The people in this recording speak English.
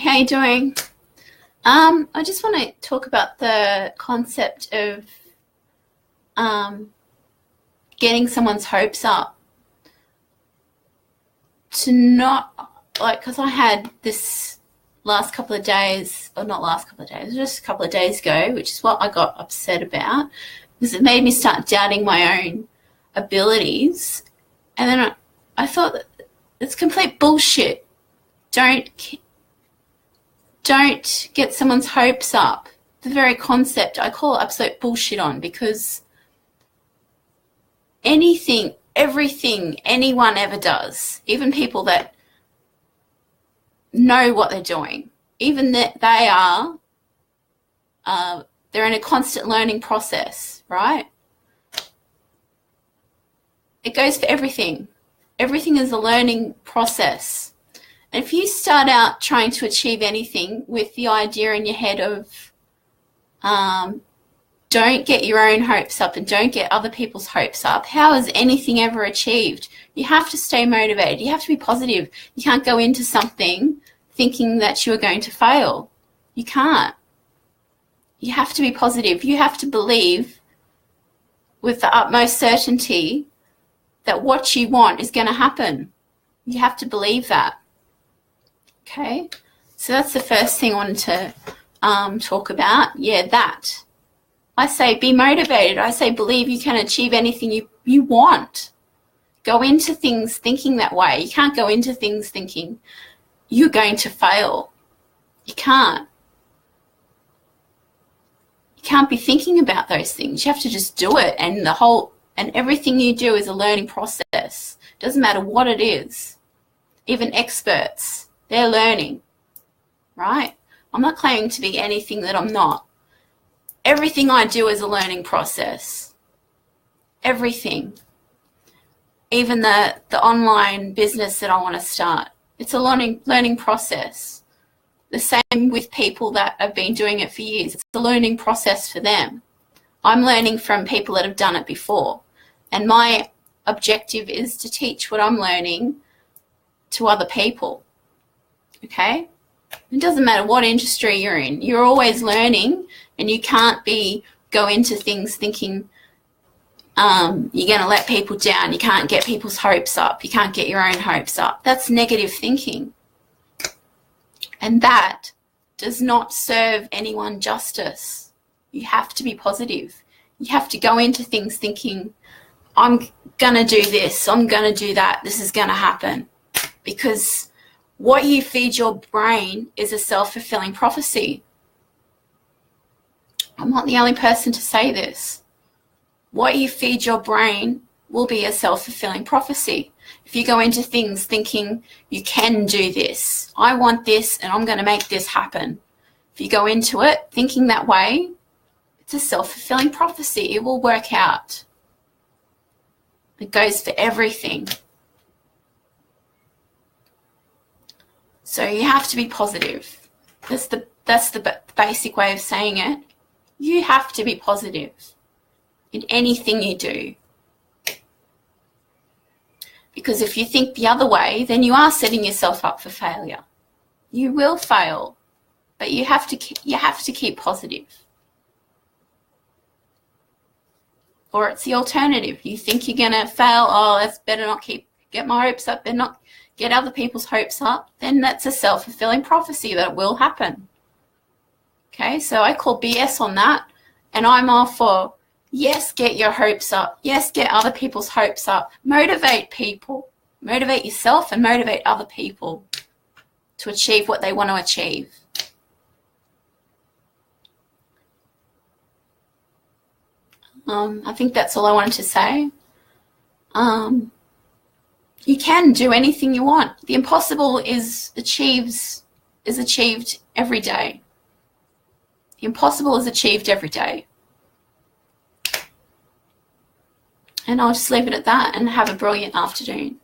how you doing? I just want to talk about the concept of getting someone's hopes up. To not, because I had this last couple of days, or not last couple of days, just a couple of days ago, which is what I got upset about, because it made me start doubting my own abilities. And then I thought that it's complete bullshit. Don't get someone's hopes up. The very concept I call absolute bullshit on, because everything anyone ever does, even people that know what they're doing, even that they're in a constant learning process, right? It goes for everything. Everything is a learning process. And if you start out trying to achieve anything with the idea in your head of don't get your own hopes up and don't get other people's hopes up, how is anything ever achieved? You have to stay motivated. You have to be positive. You can't go into something thinking that you are going to fail. You can't. You have to be positive. You have to believe with the utmost certainty that what you want is going to happen. You have to believe that. Okay, so that's the first thing I wanted to talk about. Yeah, that. I say be motivated. I say believe you can achieve anything you want. Go into things thinking that way. You can't go into things thinking you're going to fail. You can't. You can't be thinking about those things. You have to just do it, and everything you do is a learning process. Doesn't matter what it is. Even experts, they're learning, right? I'm not claiming to be anything that I'm not. Everything I do is a learning process. Everything. Even the online business that I want to start. It's a learning process. The same with people that have been doing it for years. It's a learning process for them. I'm learning from people that have done it before. And my objective is to teach what I'm learning to other people. Okay? It doesn't matter what industry you're in. You're always learning, and you can't go into things thinking you're going to let people down. You can't get people's hopes up. You can't get your own hopes up. That's negative thinking. And that does not serve anyone justice. You have to be positive. You have to go into things thinking, I'm going to do this. I'm going to do that. This is going to happen. Because what you feed your brain is a self-fulfilling prophecy. I'm not the only person to say this. What you feed your brain will be a self-fulfilling prophecy. If you go into things thinking you can do this, I want this and I'm going to make this happen. If you go into it thinking that way, it's a self-fulfilling prophecy. It will work out. It goes for everything. So you have to be positive. That's the basic way of saying it. You have to be positive in anything you do. Because if you think the other way, then you are setting yourself up for failure. You will fail, but you have to keep positive. Or it's the alternative. You think you're going to fail, that's better not get my hopes up, better not get other people's hopes up, then that's a self-fulfilling prophecy that it will happen. Okay, so I call BS on that, and I'm all for, yes, get your hopes up. Yes, get other people's hopes up. Motivate people. Motivate yourself and motivate other people to achieve what they want to achieve. I think that's all I wanted to say. You can do anything you want. The impossible is achieved every day. The impossible is achieved every day. And I'll just leave it at that and have a brilliant afternoon.